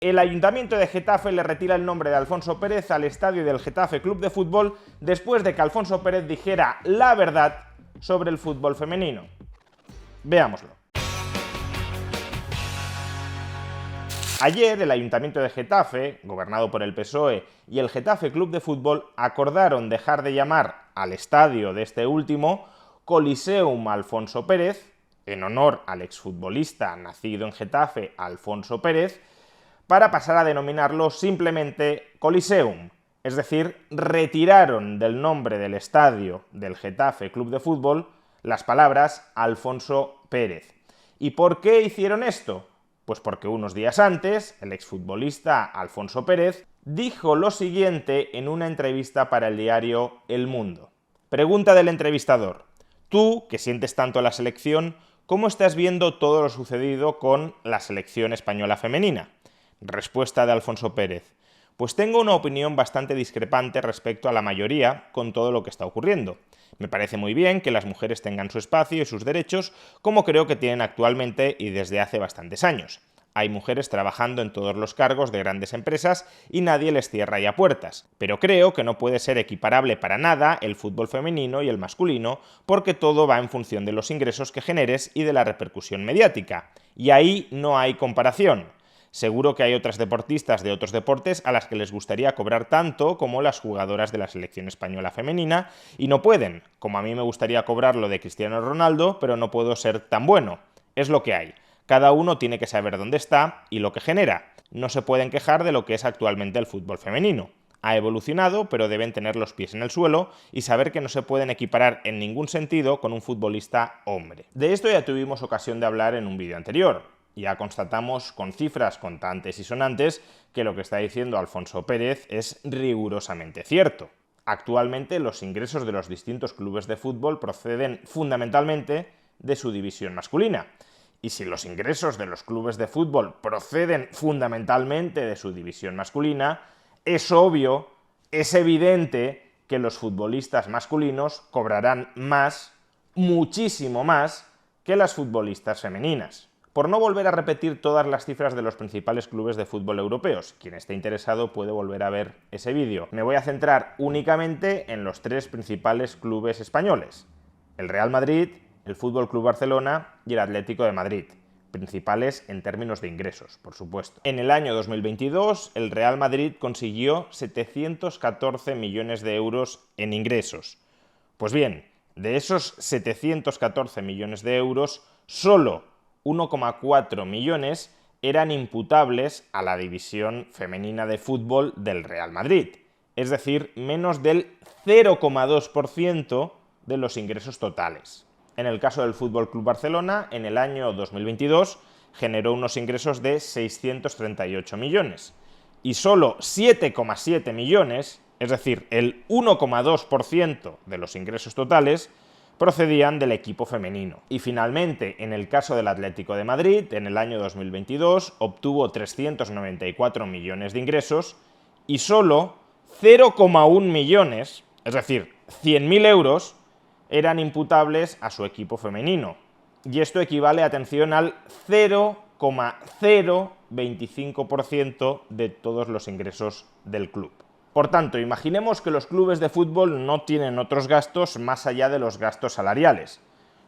El Ayuntamiento de Getafe le retira el nombre de Alfonso Pérez al estadio del Getafe Club de Fútbol después de que Alfonso Pérez dijera la verdad sobre el fútbol femenino. Veámoslo. Ayer el Ayuntamiento de Getafe, gobernado por el PSOE, y el Getafe Club de Fútbol acordaron dejar de llamar al estadio de este último Coliseum Alfonso Pérez, en honor al exfutbolista nacido en Getafe, Alfonso Pérez, para pasar a denominarlo simplemente Coliseum. Es decir, retiraron del nombre del estadio del Getafe Club de Fútbol las palabras Alfonso Pérez. ¿Y por qué hicieron esto? Pues porque unos días antes, el exfutbolista Alfonso Pérez dijo lo siguiente en una entrevista para el diario El Mundo. Pregunta del entrevistador: tú, que sientes tanto a la selección, ¿cómo estás viendo todo lo sucedido con la selección española femenina? Respuesta de Alfonso Pérez: pues tengo una opinión bastante discrepante respecto a la mayoría con todo lo que está ocurriendo. Me parece muy bien que las mujeres tengan su espacio y sus derechos, como creo que tienen actualmente y desde hace bastantes años. Hay mujeres trabajando en todos los cargos de grandes empresas y nadie les cierra ya puertas. Pero creo que no puede ser equiparable para nada el fútbol femenino y el masculino, porque todo va en función de los ingresos que generes y de la repercusión mediática. Y ahí no hay comparación. Seguro que hay otras deportistas de otros deportes a las que les gustaría cobrar tanto como las jugadoras de la selección española femenina y no pueden, como a mí me gustaría cobrar lo de Cristiano Ronaldo, pero no puedo ser tan bueno. Es lo que hay. Cada uno tiene que saber dónde está y lo que genera. No se pueden quejar de lo que es actualmente el fútbol femenino. Ha evolucionado, pero deben tener los pies en el suelo y saber que no se pueden equiparar en ningún sentido con un futbolista hombre. De esto ya tuvimos ocasión de hablar en un vídeo anterior. Ya constatamos con cifras contantes y sonantes que lo que está diciendo Alfonso Pérez es rigurosamente cierto. Actualmente los ingresos de los distintos clubes de fútbol proceden fundamentalmente de su división masculina. Y si los ingresos de los clubes de fútbol proceden fundamentalmente de su división masculina, es obvio, es evidente que los futbolistas masculinos cobrarán más, muchísimo más, que las futbolistas femeninas. Por no volver a repetir todas las cifras de los principales clubes de fútbol europeos, quien esté interesado puede volver a ver ese vídeo. Me voy a centrar únicamente en los tres principales clubes españoles: el Real Madrid, el Fútbol Club Barcelona y el Atlético de Madrid, principales en términos de ingresos, por supuesto. En el año 2022, el Real Madrid consiguió 714 millones de euros en ingresos. Pues bien, de esos 714 millones de euros, solo 1,4 millones eran imputables a la división femenina de fútbol del Real Madrid, es decir, menos del 0,2% de los ingresos totales. En el caso del Fútbol Club Barcelona, en el año 2022 generó unos ingresos de 638 millones y solo 7,7 millones, es decir, el 1,2% de los ingresos totales, procedían del equipo femenino. Y finalmente, en el caso del Atlético de Madrid, en el año 2022 obtuvo 394 millones de ingresos y solo 0,1 millones, es decir, 100.000 euros, eran imputables a su equipo femenino. Y esto equivale, atención, al 0,025% de todos los ingresos del club. Por tanto, imaginemos que los clubes de fútbol no tienen otros gastos más allá de los gastos salariales.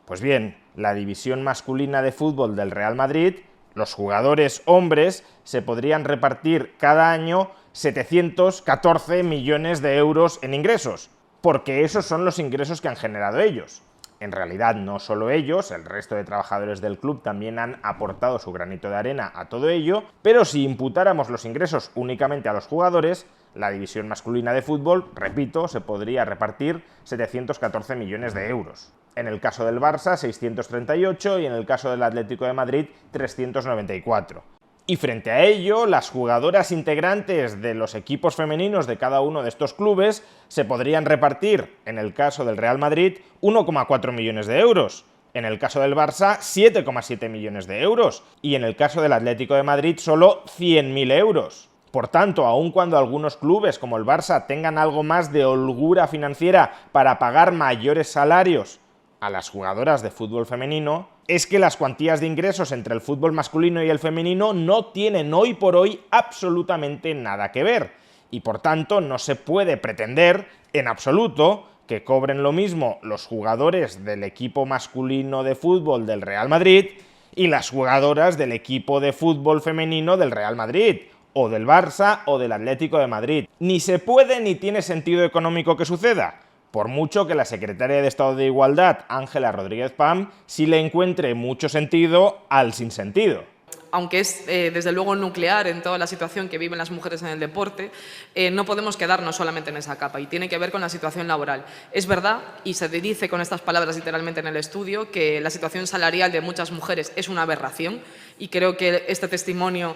Pues bien, la división masculina de fútbol del Real Madrid, los jugadores hombres, se podrían repartir cada año 714 millones de euros en ingresos, porque esos son los ingresos que han generado ellos. En realidad, no solo ellos, el resto de trabajadores del club también han aportado su granito de arena a todo ello, pero si imputáramos los ingresos únicamente a los jugadores, la división masculina de fútbol, repito, se podría repartir 714 millones de euros. En el caso del Barça, 638 y en el caso del Atlético de Madrid, 394. Y frente a ello, las jugadoras integrantes de los equipos femeninos de cada uno de estos clubes se podrían repartir, en el caso del Real Madrid, 1,4 millones de euros, en el caso del Barça, 7,7 millones de euros y en el caso del Atlético de Madrid, solo 100.000 euros. Por tanto, aun cuando algunos clubes como el Barça tengan algo más de holgura financiera para pagar mayores salarios a las jugadoras de fútbol femenino, es que las cuantías de ingresos entre el fútbol masculino y el femenino no tienen hoy por hoy absolutamente nada que ver, y por tanto no se puede pretender en absoluto que cobren lo mismo los jugadores del equipo masculino de fútbol del Real Madrid y las jugadoras del equipo de fútbol femenino del Real Madrid, o del Barça o del Atlético de Madrid. Ni se puede ni tiene sentido económico que suceda, por mucho que la secretaria de Estado de Igualdad, Ángela Rodríguez Pam, sí le encuentre mucho sentido al sinsentido. Aunque es desde luego nuclear en toda la situación que viven las mujeres en el deporte, no podemos quedarnos solamente en esa capa y tiene que ver con la situación laboral. Es verdad, y se dice con estas palabras literalmente en el estudio, que la situación salarial de muchas mujeres es una aberración y creo que este testimonio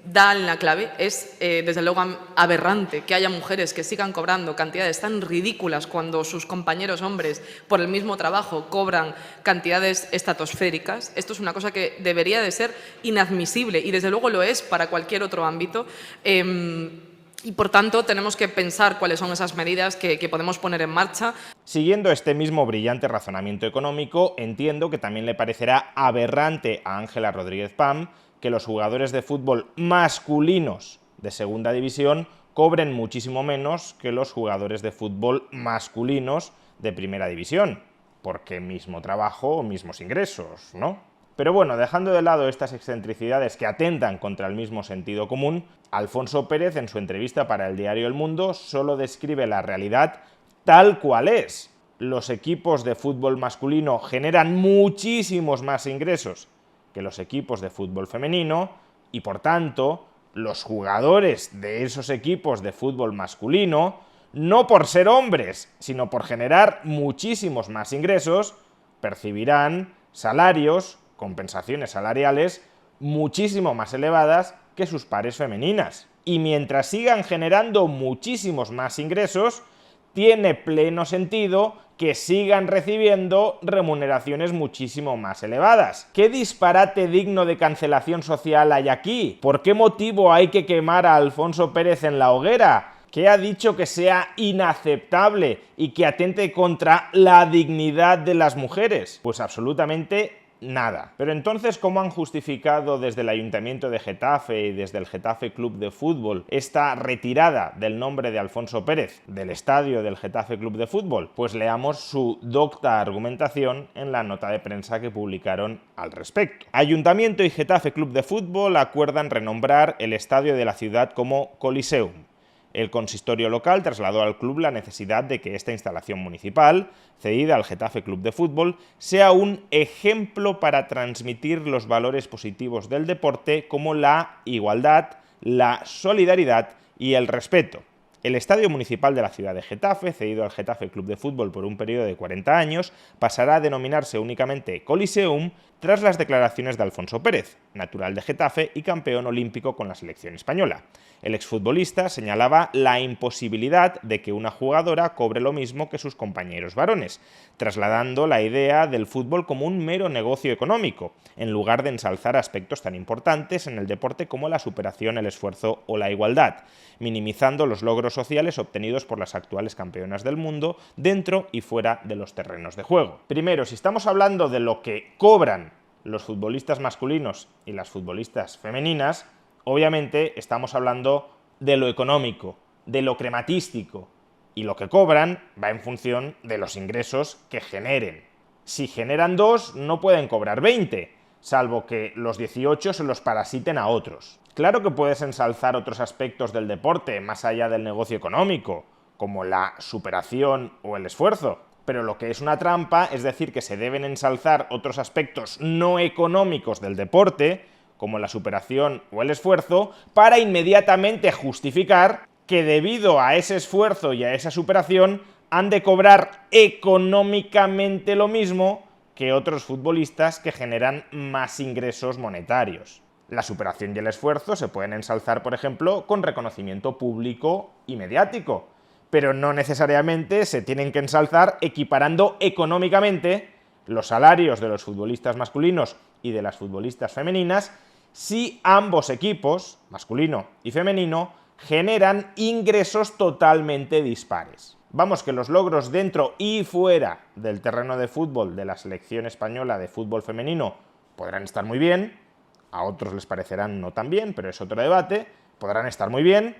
da en la clave. Es desde luego aberrante que haya mujeres que sigan cobrando cantidades tan ridículas cuando sus compañeros hombres por el mismo trabajo cobran cantidades estratosféricas. Esto es una cosa que debería de ser inadmisible y desde luego lo es para cualquier otro ámbito. Y por tanto tenemos que pensar cuáles son esas medidas que podemos poner en marcha. Siguiendo este mismo brillante razonamiento económico, entiendo que también le parecerá aberrante a Ángela Rodríguez Pam que los jugadores de fútbol masculinos de segunda división cobren muchísimo menos que los jugadores de fútbol masculinos de primera división, porque mismo trabajo, mismos ingresos, ¿no? Pero bueno, dejando de lado estas excentricidades que atentan contra el mismo sentido común, Alfonso Pérez, en su entrevista para el diario El Mundo, solo describe la realidad tal cual es. Los equipos de fútbol masculino generan muchísimos más ingresos que los equipos de fútbol femenino y, por tanto, los jugadores de esos equipos de fútbol masculino, no por ser hombres, sino por generar muchísimos más ingresos, percibirán salarios, compensaciones salariales muchísimo más elevadas que sus pares femeninas. Y mientras sigan generando muchísimos más ingresos, tiene pleno sentido que sigan recibiendo remuneraciones muchísimo más elevadas. ¿Qué disparate digno de cancelación social hay aquí? ¿Por qué motivo hay que quemar a Alfonso Pérez en la hoguera? ¿Qué ha dicho que sea inaceptable y que atente contra la dignidad de las mujeres? Pues absolutamente nada. Pero entonces, ¿cómo han justificado desde el Ayuntamiento de Getafe y desde el Getafe Club de Fútbol esta retirada del nombre de Alfonso Pérez del estadio del Getafe Club de Fútbol? Pues leamos su docta argumentación en la nota de prensa que publicaron al respecto. Ayuntamiento y Getafe Club de Fútbol acuerdan renombrar el estadio de la ciudad como Coliseum. El consistorio local trasladó al club la necesidad de que esta instalación municipal, cedida al Getafe Club de Fútbol, sea un ejemplo para transmitir los valores positivos del deporte como la igualdad, la solidaridad y el respeto. El estadio municipal de la ciudad de Getafe, cedido al Getafe Club de Fútbol por un periodo de 40 años, pasará a denominarse únicamente Coliseum tras las declaraciones de Alfonso Pérez, natural de Getafe y campeón olímpico con la selección española. El exfutbolista señalaba la imposibilidad de que una jugadora cobre lo mismo que sus compañeros varones, trasladando la idea del fútbol como un mero negocio económico, en lugar de ensalzar aspectos tan importantes en el deporte como la superación, el esfuerzo o la igualdad, minimizando los logros sociales obtenidos por las actuales campeonas del mundo dentro y fuera de los terrenos de juego. Primero, si estamos hablando de lo que cobran los futbolistas masculinos y las futbolistas femeninas, obviamente estamos hablando de lo económico, de lo crematístico, y lo que cobran va en función de los ingresos que generen. Si generan 2, no pueden cobrar 20, salvo que los 18 se los parasiten a otros. Claro que puedes ensalzar otros aspectos del deporte más allá del negocio económico, como la superación o el esfuerzo, pero lo que es una trampa es decir que se deben ensalzar otros aspectos no económicos del deporte, como la superación o el esfuerzo, para inmediatamente justificar que debido a ese esfuerzo y a esa superación han de cobrar económicamente lo mismo que otros futbolistas que generan más ingresos monetarios. La superación y el esfuerzo se pueden ensalzar, por ejemplo, con reconocimiento público y mediático, pero no necesariamente se tienen que ensalzar equiparando económicamente los salarios de los futbolistas masculinos y de las futbolistas femeninas si ambos equipos, masculino y femenino, generan ingresos totalmente dispares. Vamos, que los logros dentro y fuera del terreno de fútbol de la selección española de fútbol femenino podrán estar muy bien, a otros les parecerán no tan bien, pero es otro debate, podrán estar muy bien,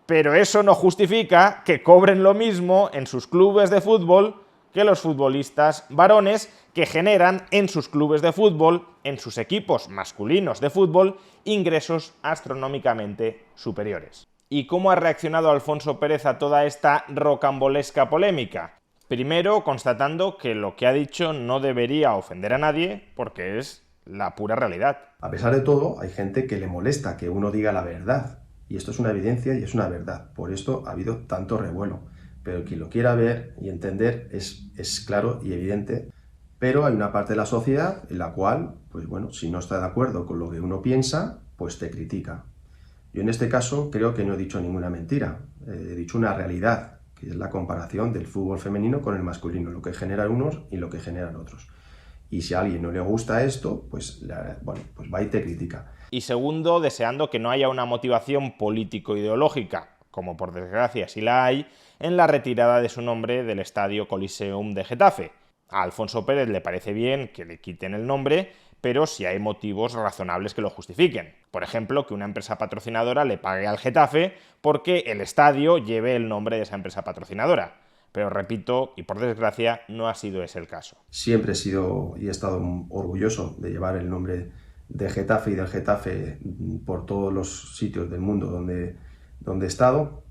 pero eso no justifica que cobren lo mismo en sus clubes de fútbol que los futbolistas varones que generan en sus clubes de fútbol, en sus equipos masculinos de fútbol, ingresos astronómicamente superiores. ¿Y cómo ha reaccionado Alfonso Pérez a toda esta rocambolesca polémica? Primero, constatando que lo que ha dicho no debería ofender a nadie porque es la pura realidad. A pesar de todo, hay gente que le molesta que uno diga la verdad. Y esto es una evidencia y es una verdad. Por esto ha habido tanto revuelo. Pero quien lo quiera ver y entender es claro y evidente. Pero hay una parte de la sociedad en la cual, pues bueno, si no está de acuerdo con lo que uno piensa, pues te critica. Yo en este caso creo que no he dicho ninguna mentira. He dicho una realidad, que es la comparación del fútbol femenino con el masculino, lo que generan unos y lo que generan otros. Y si a alguien no le gusta esto, pues, bueno, pues va y te critica. Y segundo, deseando que no haya una motivación político-ideológica, como por desgracia sí la hay, en la retirada de su nombre del Estadio Coliseum de Getafe. A Alfonso Pérez le parece bien que le quiten el nombre, pero si hay motivos razonables que lo justifiquen. Por ejemplo, que una empresa patrocinadora le pague al Getafe porque el estadio lleve el nombre de esa empresa patrocinadora. Pero repito, y por desgracia, no ha sido ese el caso. Siempre he sido y he estado orgulloso de llevar el nombre de Getafe y del Getafe por todos los sitios del mundo donde he estado.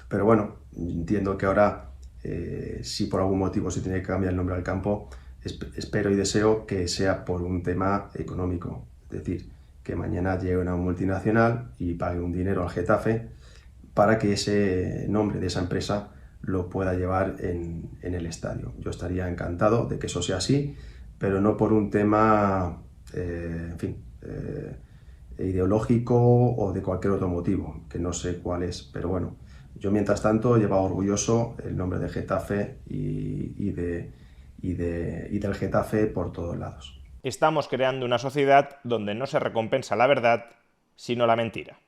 Pero bueno, entiendo que ahora, si por algún motivo se tiene que cambiar el nombre al campo, espero y deseo que sea por un tema económico. Es decir, que mañana llegue una multinacional y pague un dinero al Getafe para que ese nombre de esa empresa lo pueda llevar en el estadio. Yo estaría encantado de que eso sea así, pero no por un tema, ideológico o de cualquier otro motivo, que no sé cuál es, pero bueno, yo mientras tanto llevaba orgulloso el nombre de Getafe y del Getafe por todos lados. Estamos creando una sociedad donde no se recompensa la verdad, sino la mentira.